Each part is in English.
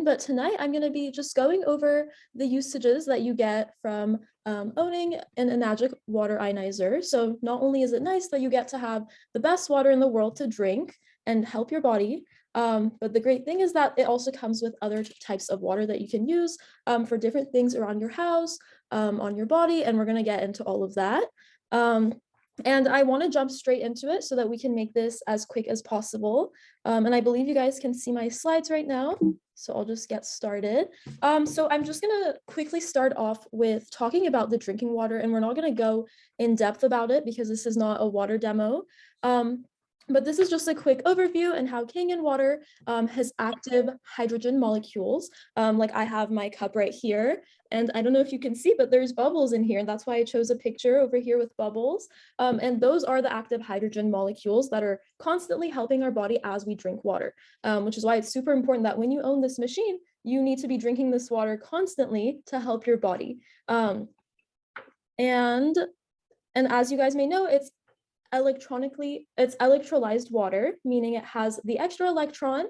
but tonight I'm going to be just going over the usages that you get from owning an Enagic water ionizer. So not only is it nice that you get to have the best water in the world to drink and help your body, but the great thing is that it also comes with other types of water that you can use for different things around your house, on your body, and we're going to get into all of that. And I want to jump straight into it so that we can make this as quick as possible. And I believe you guys can see my slides right now. So I'll just get started. So I'm just going to quickly start off with talking about the drinking water, and we're not going to go in depth about it because this is not a water demo. But this is just a quick overview and how Kangen water has active hydrogen molecules. Like I have my cup right here, and I don't know if you can see, but there's bubbles in here, and that's why I chose a picture over here with bubbles. And those are the active hydrogen molecules that are constantly helping our body as we drink water, which is why it's super important that when you own this machine, you need to be drinking this water constantly to help your body. And as you guys may know, it's electrolyzed water, meaning it has the extra electron,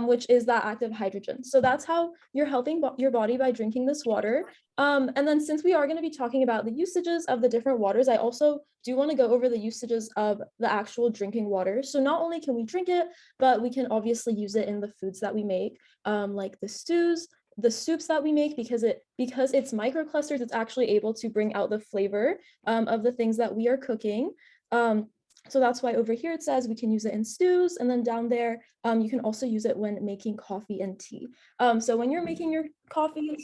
which is that active hydrogen. So that's how you're helping your body by drinking this water. And then since we are going to be talking about the usages of the different waters, I also do want to go over the usages of the actual drinking water. So not only can we drink it, but we can obviously use it in the foods that we make, like the stews, the soups that we make, because it's microclusters, it's actually able to bring out the flavor of the things that we are cooking. So that's why over here it says we can use it in stews, and then down there you can also use it when making coffee and tea. So when you're making your coffee,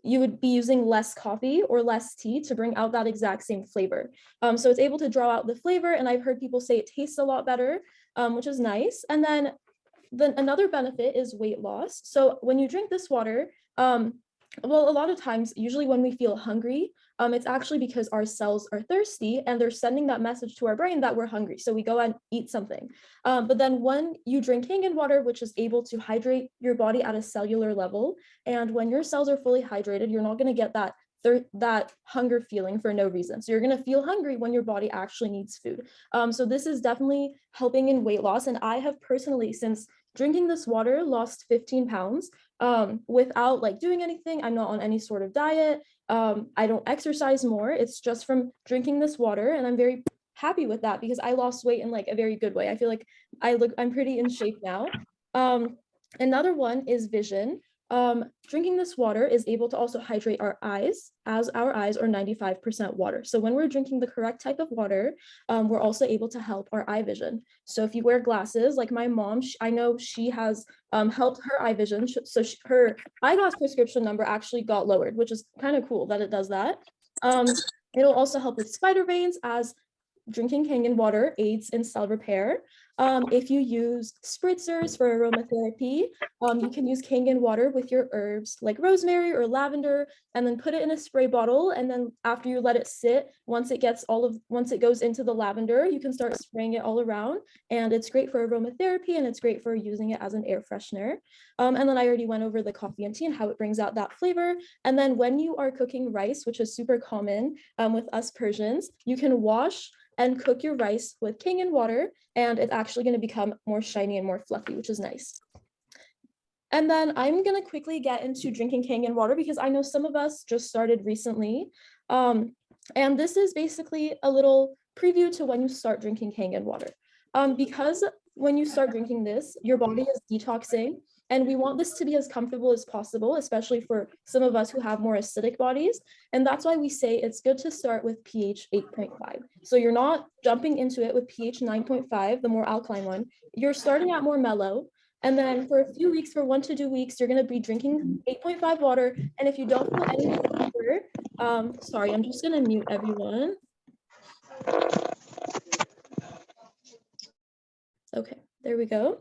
you would be using less coffee or less tea to bring out that exact same flavor. So it's able to draw out the flavor, and I've heard people say it tastes a lot better, which is nice. And then another benefit is weight loss. So when you drink this water, well, a lot of times, usually when we feel hungry, it's actually because our cells are thirsty and they're sending that message to our brain that we're hungry. So we go and eat something. But then when you drink Kangen water, which is able to hydrate your body at a cellular level, and when your cells are fully hydrated, you're not going to get that hunger feeling for no reason. So you're going to feel hungry when your body actually needs food. So this is definitely helping in weight loss. And I have personally, since drinking this water, lost 15 pounds without like doing anything. I'm not on any sort of diet. I don't exercise more. It's just from drinking this water, and I'm very happy with that because I lost weight in like a very good way. I feel like I'm pretty in shape now. Another one is vision. Drinking this water is able to also hydrate our eyes, as our eyes are 95% water. So when we're drinking the correct type of water, we're also able to help our eye vision. So if you wear glasses, like my mom, I know she has helped her eye vision. So her eyeglass prescription number actually got lowered, which is kind of cool that it does that. It'll also help with spider veins, as drinking Kangen water aids in cell repair. If you use spritzers for aromatherapy, you can use Kangen water with your herbs like rosemary or lavender, and then put it in a spray bottle. And then after you let it sit, once it goes into the lavender, you can start spraying it all around. And it's great for aromatherapy, and it's great for using it as an air freshener. And then I already went over the coffee and tea and how it brings out that flavor. And then when you are cooking rice, which is super common with us Persians, you can wash and cook your rice with Kangen water, and it's actually going to become more shiny and more fluffy, which is nice. And then I'm going to quickly get into drinking Kangen water because I know some of us just started recently. And this is basically a little preview to when you start drinking Kangen water. Because when you start drinking this, your body is detoxing, and we want this to be as comfortable as possible, especially for some of us who have more acidic bodies. And that's why we say it's good to start with pH 8.5. So you're not jumping into it with pH 9.5, the more alkaline one. You're starting out more mellow. And then for a few weeks, for 1 to 2 weeks, you're going to be drinking 8.5 water. And if you don't feel any flavor, sorry, I'm just going to mute everyone. Okay, there we go.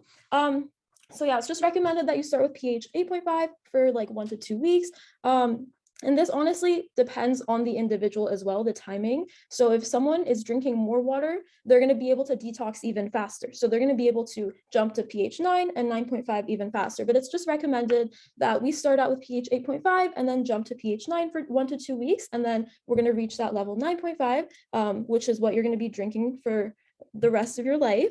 So yeah, it's just recommended that you start with pH 8.5 for like 1 to 2 weeks. And this honestly depends on the individual as well, the timing. So if someone is drinking more water, they're going to be able to detox even faster. So they're going to be able to jump to pH 9 and 9.5 even faster. But it's just recommended that we start out with pH 8.5 and then jump to pH 9 for 1 to 2 weeks. And then we're going to reach that level 9.5, which is what you're going to be drinking for the rest of your life.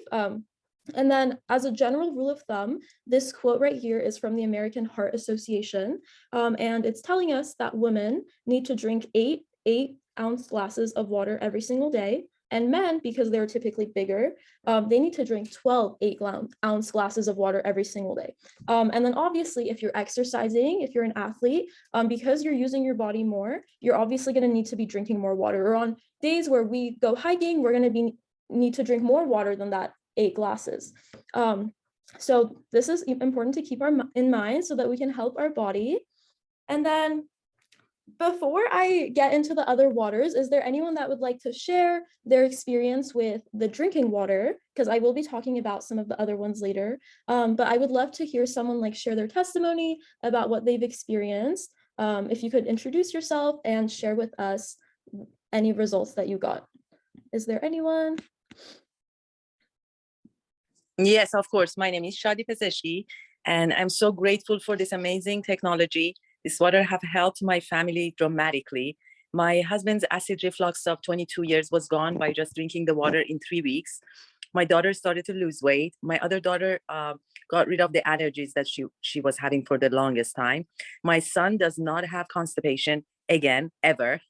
And then as a general rule of thumb, this quote right here is from the American Heart Association. And it's telling us that women need to drink eight-ounce glasses of water every single day. And men, because they're typically bigger, they need to drink 12 8-ounce glasses of water every single day. And then obviously, if you're exercising, if you're an athlete, because you're using your body more, you're obviously going to need to be drinking more water. Or on days where we go hiking, we're going to need to drink more water than that 8 glasses. So this is important to keep in mind so that we can help our body. And then before I get into the other waters, is there anyone that would like to share their experience with the drinking water? Because I will be talking about some of the other ones later. But I would love to hear someone like share their testimony about what they've experienced. If you could introduce yourself and share with us any results that you got. Is there anyone? Yes, of course. My name is Shadi Pezeshi, and I'm so grateful for this amazing technology. This water have helped my family dramatically. My husband's acid reflux of 22 years was gone by just drinking the water in 3 weeks. My daughter started to lose weight. My other daughter got rid of the allergies that she was having for the longest time. My son does not have constipation again, ever,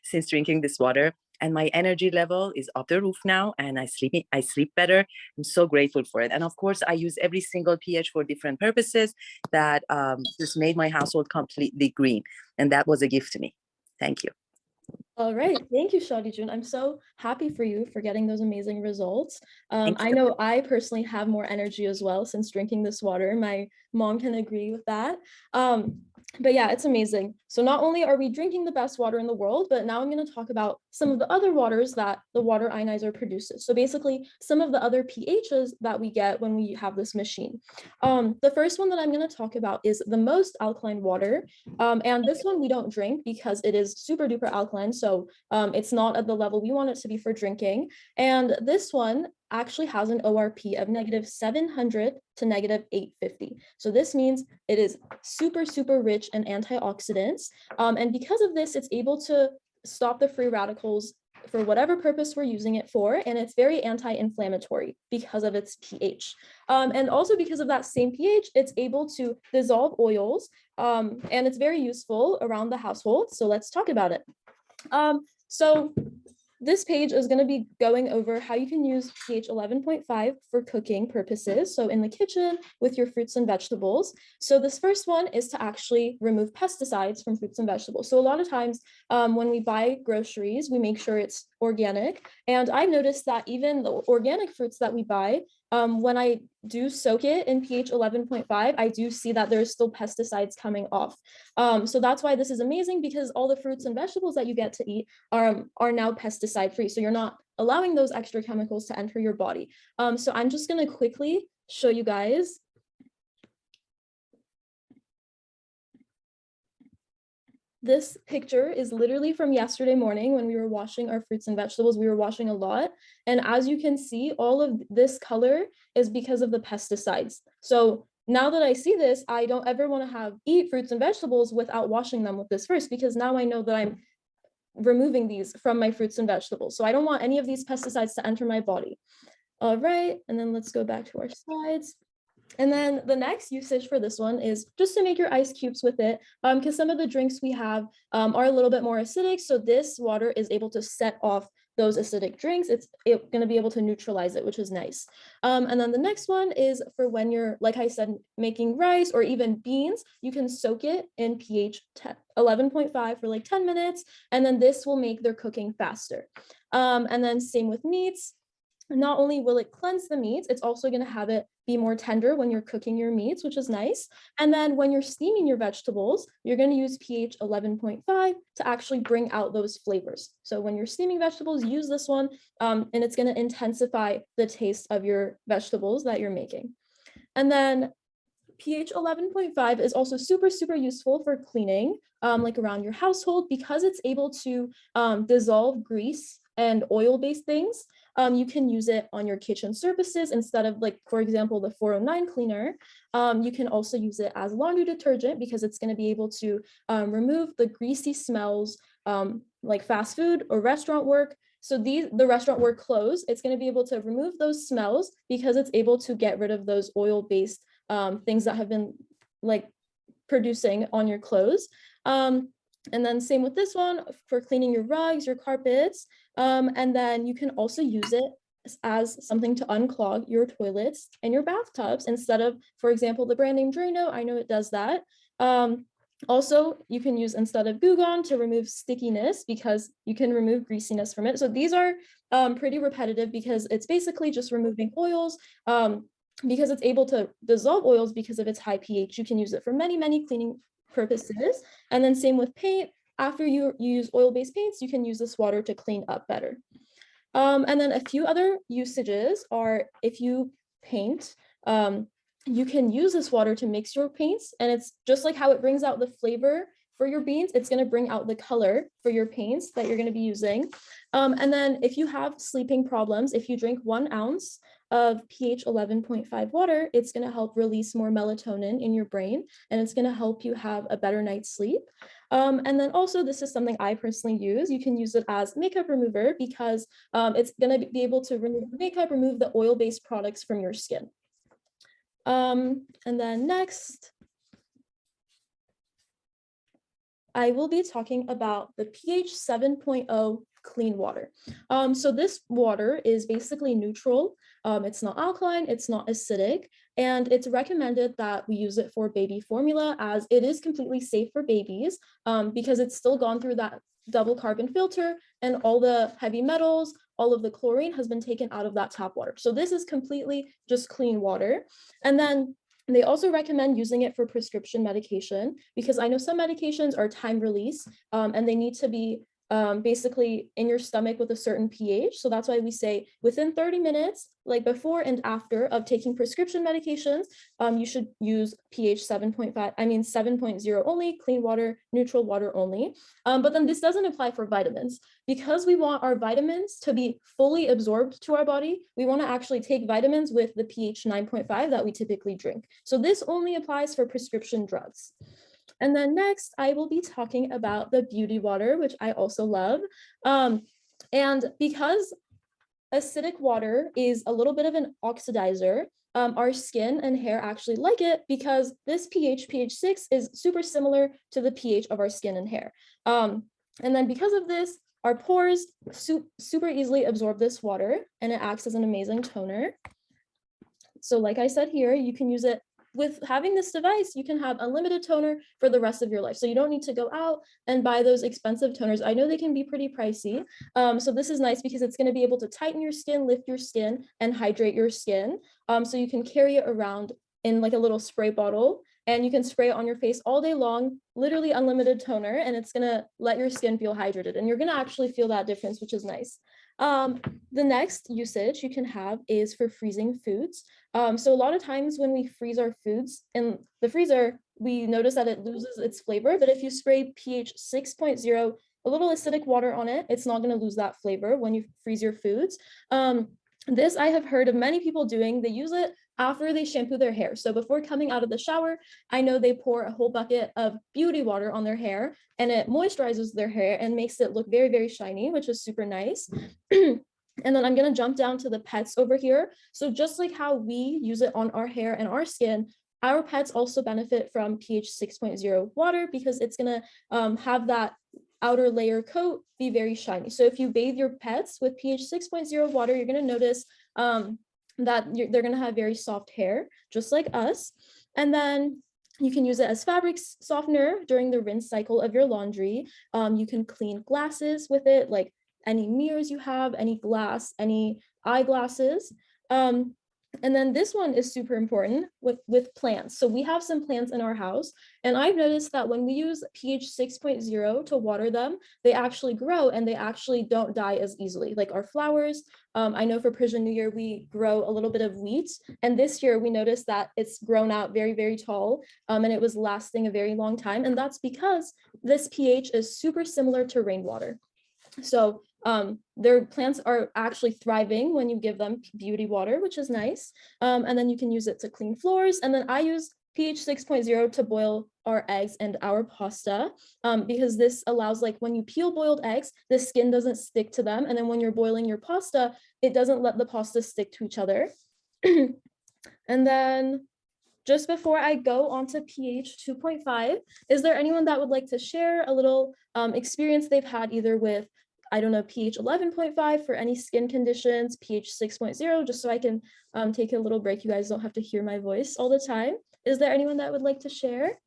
since drinking this water. And my energy level is up the roof now, and I sleep better. I'm so grateful for it. And of course, I use every single pH for different purposes that just made my household completely green. And that was a gift to me. Thank you. All right. Thank you, Shadi Jun. I'm so happy for you for getting those amazing results. I know I personally have more energy as well since drinking this water. My mom can agree with that. But yeah, it's amazing. So not only are we drinking the best water in the world, but now I'm going to talk about some of the other waters that the water ionizer produces. So basically some of the other pHs that we get when we have this machine. The first one that I'm going to talk about is the most alkaline water. And this one we don't drink because it is super duper alkaline. So it's not at the level we want it to be for drinking. And this one actually has an ORP of -700 to -850. So this means it is super, super rich in antioxidants. And because of this, it's able to stop the free radicals for whatever purpose we're using it for. And it's very anti-inflammatory because of its pH. And also because of that same pH, it's able to dissolve oils. And it's very useful around the household. So let's talk about it. So this page is going to be going over how you can use pH 11.5 for cooking purposes. So in the kitchen with your fruits and vegetables. So this first one is to actually remove pesticides from fruits and vegetables. So a lot of times when we buy groceries, we make sure it's organic. And I've noticed that even the organic fruits that we buy, when I do soak it in pH 11.5, I do see that there's still pesticides coming off. So that's why this is amazing, because all the fruits and vegetables that you get to eat are now pesticide free. So you're not allowing those extra chemicals to enter your body. So I'm just going to quickly show you guys. This picture is literally from yesterday morning when we were washing our fruits and vegetables. We were washing a lot. And as you can see, all of this color is because of the pesticides. So now that I see this, I don't ever want to eat fruits and vegetables without washing them with this first, because now I know that I'm removing these from my fruits and vegetables. So I don't want any of these pesticides to enter my body. All right, and then let's go back to our slides. And then the next usage for this one is just to make your ice cubes with it, because some of the drinks we have are a little bit more acidic. So this water is able to set off those acidic drinks. It's going to be able to neutralize it, which is nice. And then the next one is for when you're, like I said, making rice or even beans, you can soak it in pH 11.5 for like 10 minutes. And then this will make their cooking faster. And then same with meats. Not only will it cleanse the meats, it's also going to have it be more tender when you're cooking your meats, which is nice. And then when you're steaming your vegetables, you're going to use pH 11.5 to actually bring out those flavors. So when you're steaming vegetables, use this one, and it's going to intensify the taste of your vegetables that you're making. And then pH 11.5 is also super, super useful for cleaning, like around your household, because it's able to dissolve grease and oil-based things. You can use it on your kitchen surfaces instead of, like, for example, the 409 cleaner. You can also use it as laundry detergent because it's going to be able to remove the greasy smells like fast food or restaurant work. So the restaurant were closed, it's going to be able to remove those smells because it's able to get rid of those oil-based things that have been like producing on your clothes. And then same with this one for cleaning your rugs, your carpets. And then you can also use it as something to unclog your toilets and your bathtubs instead of, for example, the brand name Drano. I know it does that. Also, you can use instead of Goo Gone to remove stickiness because you can remove greasiness from it. So these are pretty repetitive because it's basically just removing oils. Because it's able to dissolve oils because of its high pH. You can use it for many, many cleaning purposes. And then same with paint. After you use oil-based paints, you can use this water to clean up better. And then a few other usages are if you paint, you can use this water to mix your paints, and it's just like how it brings out the flavor for your beans, it's going to bring out the color for your paints that you're going to be using. And then if you have sleeping problems, if you drink 1 ounce of pH 11.5 water, it's going to help release more melatonin in your brain, and it's going to help you have a better night's sleep. And then also, this is something I personally use. You can use it as makeup remover because it's going to be able to remove makeup, remove the oil-based products from your skin. And then next, I will be talking about the pH 7.0 clean water. So this water is basically neutral. It's not alkaline, it's not acidic, and it's recommended that we use it for baby formula as it is completely safe for babies because it's still gone through that double carbon filter and all the heavy metals, all of the chlorine has been taken out of that tap water. So this is completely just clean water. And then they also recommend using it for prescription medication because I know some medications are time release and they need to be basically in your stomach with a certain pH. So that's why we say within 30 minutes, like before and after of taking prescription medications, you should use pH 7.0 only, clean water, neutral water only. But then this doesn't apply for vitamins. Because we want our vitamins to be fully absorbed to our body, we want to actually take vitamins with the pH 9.5 that we typically drink. So this only applies for prescription drugs. And then next, I will be talking about the beauty water, which I also love. And because acidic water is a little bit of an oxidizer, our skin and hair actually like it because this pH 6, is super similar to the pH of our skin and hair. And then because of this, our pores super easily absorb this water and it acts as an amazing toner. So like I said here, you can use it with having this device, you can have unlimited toner for the rest of your life. So you don't need to go out and buy those expensive toners. I know they can be pretty pricey. So this is nice because it's going to be able to tighten your skin, lift your skin, and hydrate your skin. So you can carry it around in like a little spray bottle and you can spray it on your face all day long, literally unlimited toner, and it's going to let your skin feel hydrated. And you're going to actually feel that difference, which is nice. The next usage you can have is for freezing foods. So a lot of times when we freeze our foods in the freezer, we notice that it loses its flavor, but if you spray pH 6.0, a little acidic water on it, it's not going to lose that flavor when you freeze your foods. This I have heard of many people doing. They use it after they shampoo their hair. So before coming out of the shower, I know they pour a whole bucket of beauty water on their hair and it moisturizes their hair and makes it look very, very shiny, which is super nice. And then I'm going to jump down to the pets over here. So just like how we use it on our hair and our skin, our pets also benefit from pH 6.0 water because it's going to have that outer layer coat be very shiny. So if you bathe your pets with pH 6.0 water, you're going to notice that they're going to have very soft hair, just like us. And then you can use it as fabric softener during the rinse cycle of your laundry. You can clean glasses with it, like any mirrors you have, any glass, any eyeglasses. And then this one is super important with plants. So we have some plants in our house, and I've noticed that when we use pH 6.0 to water them, they actually grow and they actually don't die as easily. Like our flowers, I know for Persian New Year, we grow a little bit of wheat. And this year we noticed that it's grown out very, very tall and it was lasting a very long time. And that's because this pH is super similar to rainwater. So their plants are actually thriving when you give them beauty water, which is nice. And then you can use it to clean floors. And then I use pH 6.0 to boil our eggs and our pasta, because this allows, like, when you peel boiled eggs, the skin doesn't stick to them. And then when you're boiling your pasta, it doesn't let the pasta stick to each other. And then just before I go on to pH 2.5, is there anyone that would like to share a little experience they've had either with, I don't know, pH 11.5 for any skin conditions, pH 6.0, just so I can take a little break. You guys don't have to hear my voice all the time. Is there anyone that would like to share?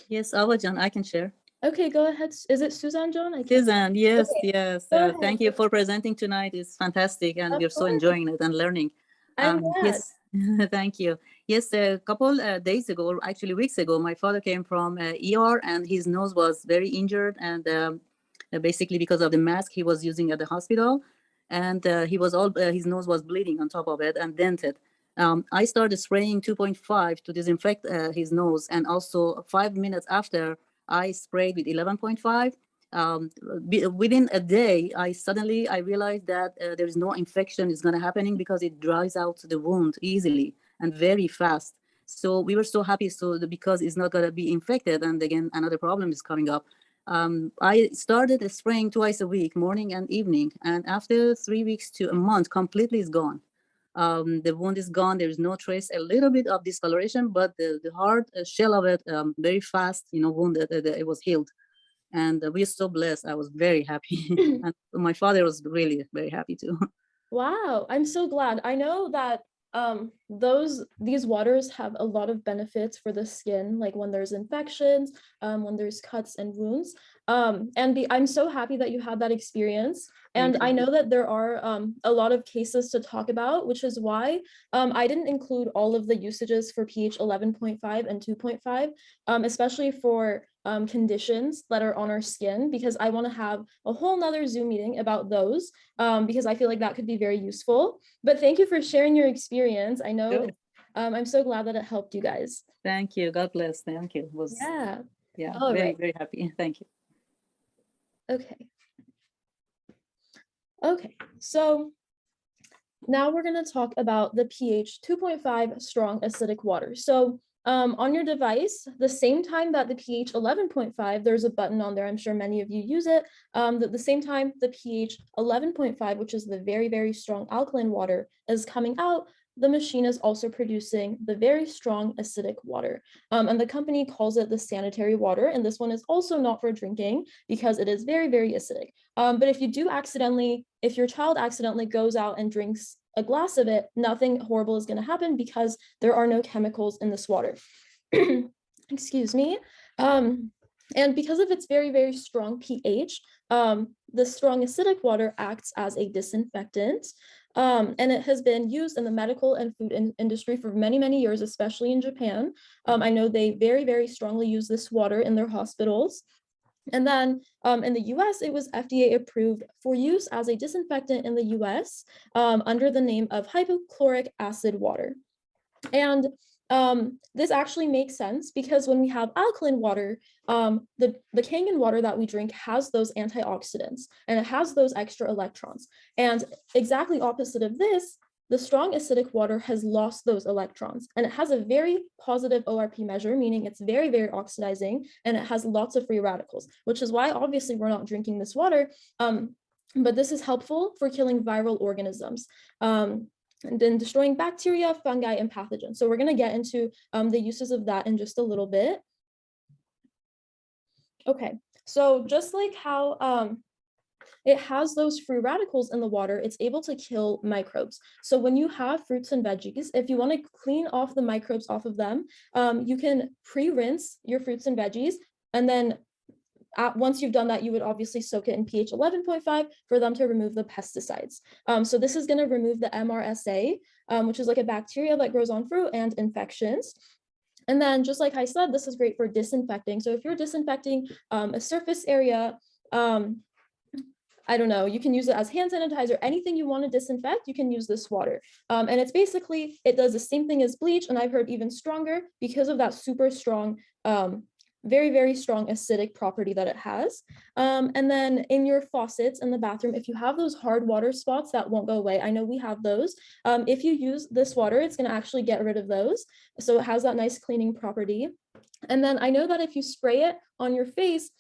Yes, Awajan, I can share. Okay, go ahead. Is it Suzanne John? Suzanne, yes, Okay, yes. go ahead. Thank you for presenting tonight. It's fantastic, and Of we're so course. enjoying it and learning. I'm glad. Yes, thank you. Yes, a couple days ago, or actually weeks ago, my father came from ER, and his nose was very injured, and basically because of the mask he was using at the hospital, and he was all his nose was bleeding on top of it and dented. I started spraying 2.5 to disinfect his nose, and also 5 minutes after, I sprayed with 11.5. Within a day, I realized that there is no infection is going to happening because it dries out the wound easily and very fast. So we were so happy, because it's not going to be infected. And again, another problem is coming up. I started spraying twice a week, morning and evening. And after 3 weeks to a month, completely is gone. The wound is gone. There is no trace, a little bit of discoloration, but the hard shell of it, very fast, wound, it was healed. And we're so blessed. I was very happy. And my father was really very happy too. Wow, I'm so glad. I know that these waters have a lot of benefits for the skin, like when there's infections, when there's cuts and wounds. I'm so happy that you had that experience. And I know that there are a lot of cases to talk about, which is why I didn't include all of the usages for pH 11.5 and 2.5, especially for conditions that are on our skin, because I want to have a whole nother Zoom meeting about those, because I feel like that could be very useful. But thank you for sharing your experience. I know I'm so glad that it helped you guys. Thank you. God bless. Thank you. It was All very, right. very happy. Thank you. Okay, so now we're going to talk about the pH 2.5 strong acidic water. So on your device, the same time that the pH 11.5, there's a button on there. I'm sure many of you use it. The same time the pH 11.5, which is the very, very strong alkaline water, is coming out, the machine is also producing the very strong acidic water. And the company calls it the sanitary water. And this one is also not for drinking because it is very, very acidic. But if your child accidentally goes out and drinks a glass of it, nothing horrible is going to happen because there are no chemicals in this water. Excuse me. And because of its very, very strong pH, the strong acidic water acts as a disinfectant. And it has been used in the medical and food industry for many, many years, especially in Japan. I know they very, very strongly use this water in their hospitals. And then in the US, it was FDA approved for use as a disinfectant in the US under the name of hypochloric acid water. And this actually makes sense because when we have alkaline water, the Kangen water that we drink has those antioxidants and it has those extra electrons. And exactly opposite of this, the strong acidic water has lost those electrons and it has a very positive ORP measure, meaning it's very, very oxidizing and it has lots of free radicals, which is why obviously we're not drinking this water. But this is helpful for killing viral organisms. And then destroying bacteria, fungi, and pathogens. So we're going to get into the uses of that in just a little bit. Okay, so just like how it has those free radicals in the water, it's able to kill microbes. So when you have fruits and veggies, if you want to clean off the microbes off of them, you can pre-rinse your fruits and veggies, and then once you've done that, you would obviously soak it in pH 11.5 for them to remove the pesticides. So this is going to remove the MRSA, which is like a bacteria that grows on fruit, and infections. And then just like I said, this is great for disinfecting. So if you're disinfecting a surface area, I don't know, you can use it as hand sanitizer, anything you want to disinfect, you can use this water. And it's basically, it does the same thing as bleach, and I've heard even stronger because of that super strong very, very strong acidic property that it has. And then in your faucets in the bathroom, if you have those hard water spots that won't go away, I know we have those. If you use this water, it's going to actually get rid of those. So it has that nice cleaning property. And then I know that if you spray it on your face,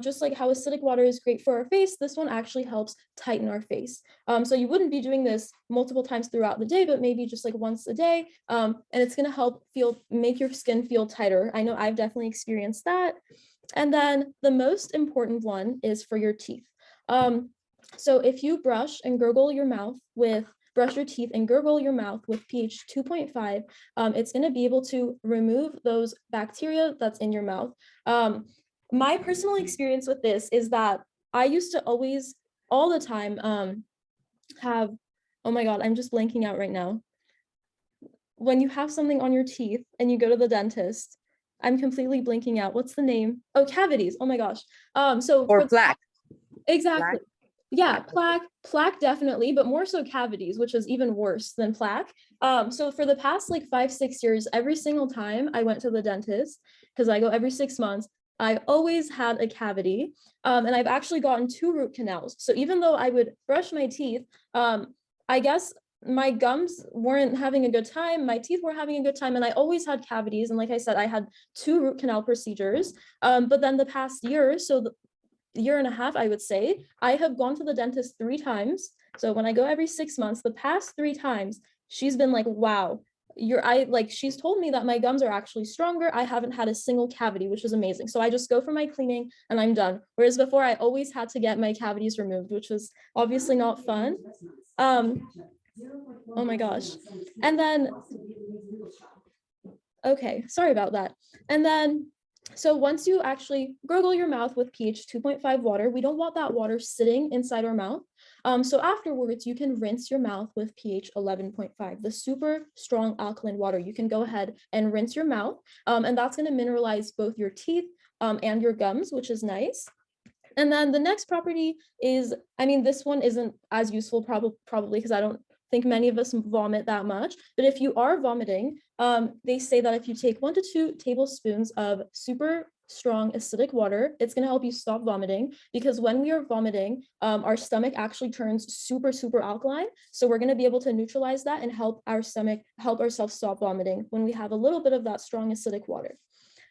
just like how acidic water is great for our face, this one actually helps tighten our face. So you wouldn't be doing this multiple times throughout the day, but maybe just like once a day. And it's going to help make your skin feel tighter. I know I've definitely experienced that. And then the most important one is for your teeth. So if you brush your teeth and gurgle your mouth with pH 2.5, it's going to be able to remove those bacteria that's in your mouth. My personal experience with this is that I used to always, all the time, have, oh my God, I'm just blanking out right now. When you have something on your teeth and you go to the dentist, I'm completely blanking out. What's the name? Oh, cavities. Oh my gosh. Or plaque. Exactly. Yeah, plaque definitely, but more so cavities, which is even worse than plaque. So for the past like 5-6 years, every single time I went to the dentist, because I go every 6 months, I always had a cavity, and I've actually gotten 2 root canals. So even though I would brush my teeth, I guess my gums weren't having a good time, my teeth weren't having a good time, and I always had cavities. And like I said, I had 2 root canal procedures. But then the past year, year and a half, I would say, I have gone to the dentist 3 times. So when I go every 6 months, the past 3 times, she's been like, wow, she's told me that my gums are actually stronger. I haven't had a single cavity, which is amazing. So I just go for my cleaning and I'm done. Whereas before I always had to get my cavities removed, which was obviously not fun. Oh my gosh. And then, okay, sorry about that. And then, so once you actually gurgle your mouth with pH 2.5 water, we don't want that water sitting inside our mouth. So afterwards, you can rinse your mouth with pH 11.5, the super strong alkaline water. You can go ahead and rinse your mouth, and that's going to mineralize both your teeth and your gums, which is nice. And then the next property is, I mean, this one isn't as useful probably because I don't think many of us vomit that much, but if you are vomiting, they say that if you take 1 to 2 tablespoons of super strong acidic water, it's going to help you stop vomiting, because when we are vomiting, our stomach actually turns super, super alkaline. So we're going to be able to neutralize that and help ourselves stop vomiting when we have a little bit of that strong acidic water.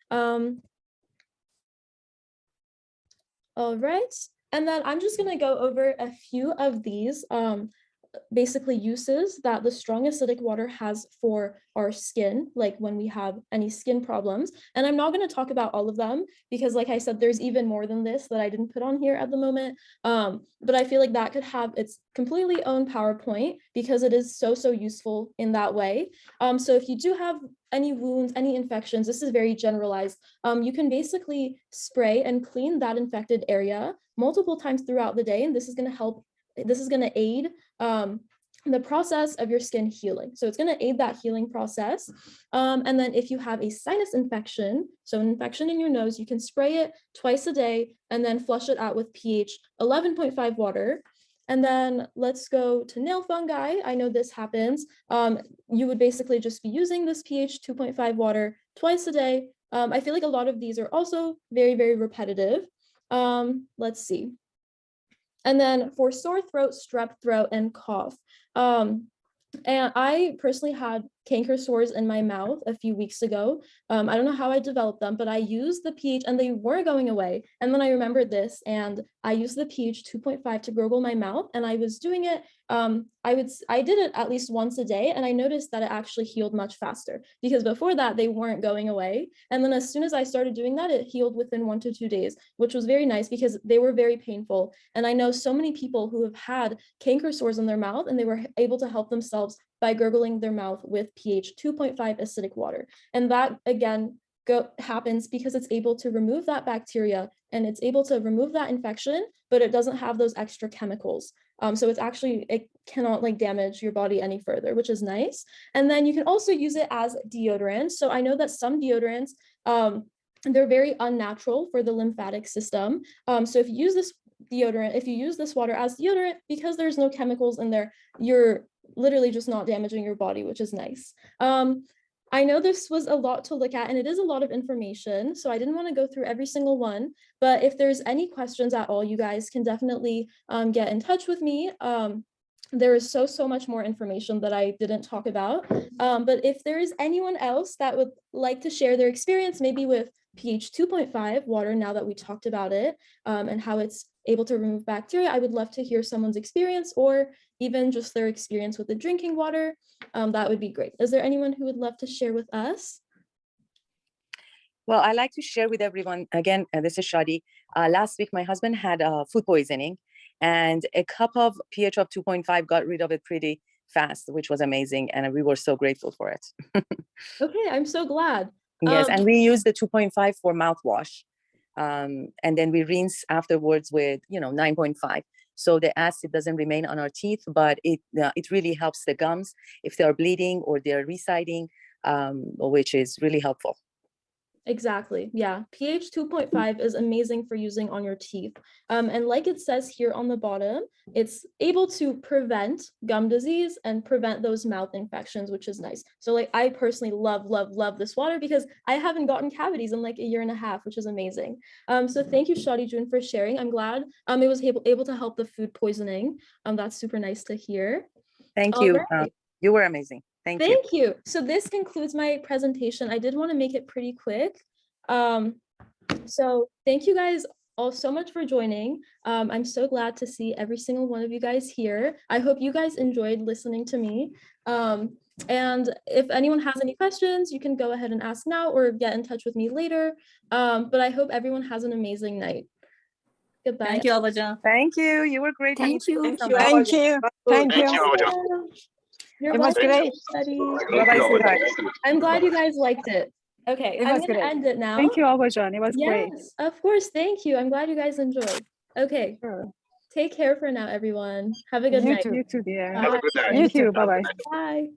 All right, and then I'm just going to go over a few of these basically uses that the strong acidic water has for our skin, like when we have any skin problems. And I'm not going to talk about all of them because, like I said, there's even more than this that I didn't put on here at the moment. But I feel like that could have its completely own PowerPoint because it is so, so useful in that way. So if you do have any wounds, any infections, this is very generalized. You can basically spray and clean that infected area multiple times throughout the day, and this is going to aid the process of your skin healing. So it's going to aid that healing process. And then if you have a sinus infection, so an infection in your nose, you can spray it twice a day and then flush it out with pH 11.5 water. And then let's go to nail fungi. I know this happens. You would basically just be using this pH 2.5 water twice a day. I feel like a lot of these are also very, very repetitive. Let's see. And then for sore throat, strep throat, and cough. And I personally had canker sores in my mouth a few weeks ago. I don't know how I developed them, but I used the pH and they were going away. And then I remembered this and I used the pH 2.5 to gurgle my mouth, and I was doing it. I did it at least once a day, and I noticed that it actually healed much faster because before that they weren't going away. And then as soon as I started doing that, it healed within 1 to 2 days, which was very nice because they were very painful. And I know so many people who have had canker sores in their mouth and they were able to help themselves by gurgling their mouth with pH 2.5 acidic water. And that again happens because it's able to remove that bacteria and it's able to remove that infection, but it doesn't have those extra chemicals. So it cannot like damage your body any further, which is nice. And then you can also use it as deodorant. So I know that some deodorants, they're very unnatural for the lymphatic system. So if you use this water as deodorant, because there's no chemicals in there, you're literally just not damaging your body, which is nice. I know this was a lot to look at and it is a lot of information, so I didn't want to go through every single one, but if there's any questions at all, you guys can definitely get in touch with me. There is so much more information that I didn't talk about, but if there is anyone else that would like to share their experience, maybe with pH 2.5 water, now that we talked about it, and how it's able to remove bacteria, I would love to hear someone's experience, or even just their experience with the drinking water. That would be great. Is there anyone who would love to share with us? Well, I like to share with everyone, again, this is Shadi. Last week, my husband had food poisoning, and a cup of pH of 2.5 got rid of it pretty fast, which was amazing. And we were so grateful for it. Okay, I'm so glad. Yes, and we use the 2.5 for mouthwash. And then we rinse afterwards with, 9.5. So the acid doesn't remain on our teeth, but it really helps the gums if they're bleeding or they're residing, which is really helpful. Exactly. Yeah. pH 2.5 is amazing for using on your teeth. And like it says here on the bottom, it's able to prevent gum disease and prevent those mouth infections, which is nice. So like I personally love this water because I haven't gotten cavities in like a year and a half, which is amazing. So thank you, Shadi June, for sharing. I'm glad it was able to help the food poisoning. That's super nice to hear. Thank you. Right. You were amazing. Thank you. So this concludes my presentation. I did want to make it pretty quick. So thank you guys all so much for joining. I'm so glad to see every single one of you guys here. I hope you guys enjoyed listening to me. And if anyone has any questions, you can go ahead and ask now or get in touch with me later. But I hope everyone has an amazing night. Goodbye. Thank you, Abajan. Thank you. You were great. Thank you. Thank Thank you. Thank you. You're It was welcome, great. everybody. Bye-bye, sweetheart. I'm glad you guys liked it. Okay, It I'm was gonna great. end it now. Thank you, Abajan. It was great. Yes, of course. Thank you. I'm glad you guys enjoyed. Okay, Sure. take care for now, everyone. Have a good You night. too. You too, dear. Bye. You too. Bye-bye. Bye.